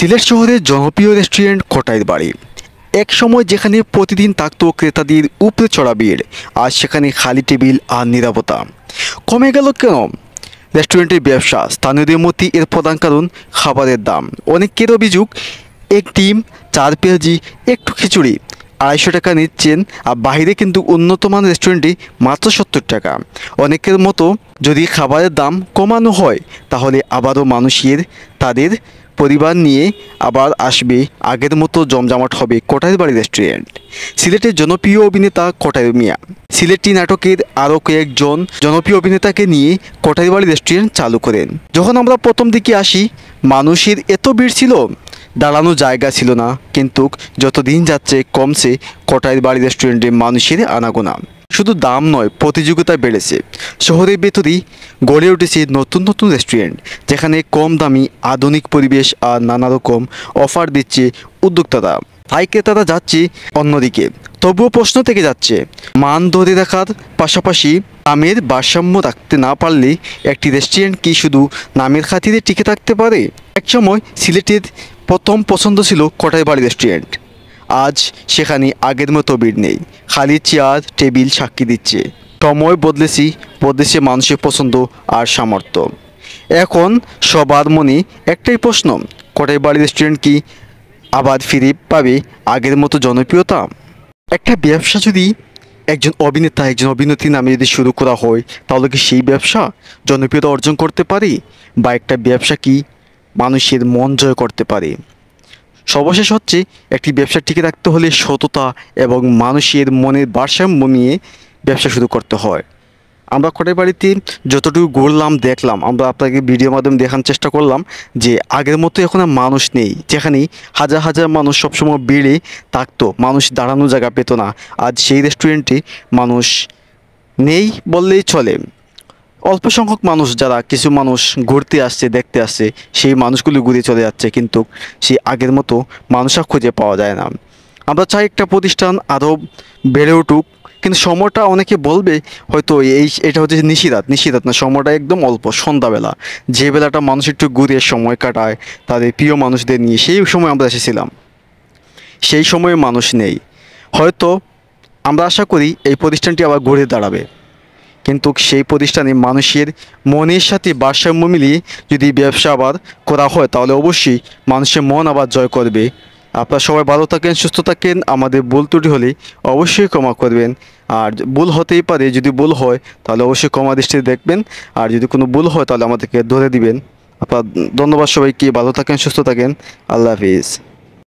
সিলেট শহরের জনপ্রিয় রেস্টুরেন্ট কোটাইর বাড়ি। এক সময় যেখানে প্রতিদিন থাকতো ক্রেতাদের উপরে চড়া ভিড়, আজ সেখানে খালি টেবিল আর নীরবতা। কমে গেল কেন রেস্টুরেন্টের ব্যবসা? স্থানীয়দের মধ্যে এর প্রধান কারণ খাবারের দাম। অনেকের অভিযোগ, এক ডিম, 4 পেঁয়াজি, একটু খিচুড়ি 250 টাকা নিচ্ছেন, আর বাইরে কিন্তু উন্নত মানের রেস্টুরেন্টে মাত্র 70 টাকা। অনেকের মতো যদি খাবারের দাম কমানো হয় তাহলে আবারও মানুষের তাদের পরিবার নিয়ে আবার আসবে, আগের মতো জমজমাট হবে কোটাইর বাড়ি রেস্টুরেন্ট। সিলেটের জনপ্রিয় অভিনেতা কোটাই মিয়া সিলেটি নাটকের আরও কয়েকজন জনপ্রিয় অভিনেতাকে নিয়ে কোটাইর বাড়ি রেস্টুরেন্ট চালু করেন। যখন আমরা প্রথম দিকে আসি মানুষের এত ভিড় ছিল, দাঁড়ানোর জায়গা ছিল না, কিন্তু যত দিন যাচ্ছে কমছে কোটাইর বাড়ি রেস্টুরেন্টে মানুষের আনাগোনা। শুধু দাম নয়, প্রতিযোগিতা বেড়েছে। শহরের ভেতরেই গড়ে উঠেছে নতুন নতুন রেস্টুরেন্ট, যেখানে কম দামি আধুনিক পরিবেশ আর নানা রকম অফার দিচ্ছে উদ্যোক্তারা। তাই ক্রেতারা যাচ্ছে অন্যদিকে। তবুও প্রশ্ন থেকে যাচ্ছে, মান ধরে রাখার পাশাপাশি দামের ভারসাম্য রাখতে না পারলে একটি রেস্টুরেন্ট কি শুধু নামের খাতিরে টিকে থাকতে পারে? একসময় সিলেটের প্রথম পছন্দ ছিল কোটাই বাড়ি রেস্টুরেন্ট। আজ সেখানে আগের মতো ভিড় নেই, খালি চেয়ার টেবিল সাক্ষী দিচ্ছে। সময় বদলেছে মানুষের পছন্দ আর সামর্থ্য। এখন সবার মনে একটাই প্রশ্ন, কোটাই বাড়ি রেস্টুরেন্ট কি আবার ফিরে পাবে আগের মতো জনপ্রিয়তা? একটা ব্যবসা যদি একজন অভিনেতা একজন অভিনেত্রী নামে যদি শুরু করা হয়, তাহলে কি সেই ব্যবসা জনপ্রিয়তা অর্জন করতে পারে? বা একটা ব্যবসা কি মানুষের মন জয় করতে পারে? সর্বশেষ হচ্ছে, একটি ব্যবসা টিকে রাখতে হলে সততা এবং মানুষের মনের ভারসাম্য নিয়ে ব্যবসা শুরু করতে হয়। আমরা কোটাই বাড়িতে যতটুকু ঘুরলাম দেখলাম, আমরা আপনাকে ভিডিওর মাধ্যমে দেখানোর চেষ্টা করলাম যে আগের মতো এখন আর মানুষ নেই। যেখানে হাজার হাজার মানুষ সবসময় ভিড়ে থাকতো, মানুষ দাঁড়ানোর জায়গা পেত না, আজ সেই রেস্টুরেন্টে মানুষ নেই বললেই চলে। অল্প সংখ্যক মানুষ, যারা কিছু মানুষ ঘুরতে আসছে দেখতে আসছে, সেই মানুষগুলো ঘুরে চলে যাচ্ছে, কিন্তু সেই আগের মতো মানুষ আর খুঁজে পাওয়া যায় না। আমরা চাই একটা প্রতিষ্ঠান আরও বেড়ে উঠুক, কিন্তু সময়টা অনেকে বলবে হয়তো এটা হচ্ছে নিশিরাত না, সময়টা একদম অল্প, সন্ধ্যাবেলা, যে বেলাটা মানুষ একটু ঘুরে সময় কাটায় তাদের প্রিয় মানুষদের নিয়ে, সেই সময় আমরা এসেছিলাম। সেই সময়ে মানুষ নেই। হয়তো আমরা আশা করি এই প্রতিষ্ঠানটি আবার ঘুরে দাঁড়াবে, কিন্তু সেই প্রতিষ্ঠানে মানুষের মনের সাথে ভারসাম্য মিলিয়ে যদি ব্যবসা আবার করা হয়, তাহলে অবশ্যই মানুষের মন আবার জয় করবে। আপনারা সবাই ভালো থাকেন, সুস্থ থাকেন। আমাদের ভুল ত্রুটি হলে অবশ্যই ক্ষমা করবেন, আর ভুল হতেই পারে, যদি ভুল হয় তাহলে অবশ্যই ক্ষমা দৃষ্টিতে দেখবেন, আর যদি কোনো ভুল হয় তাহলে আমাদেরকে ধরে দিবেন। আপনার ধন্যবাদ সবাইকে, ভালো থাকেন, সুস্থ থাকেন, আল্লাহ হাফিজ।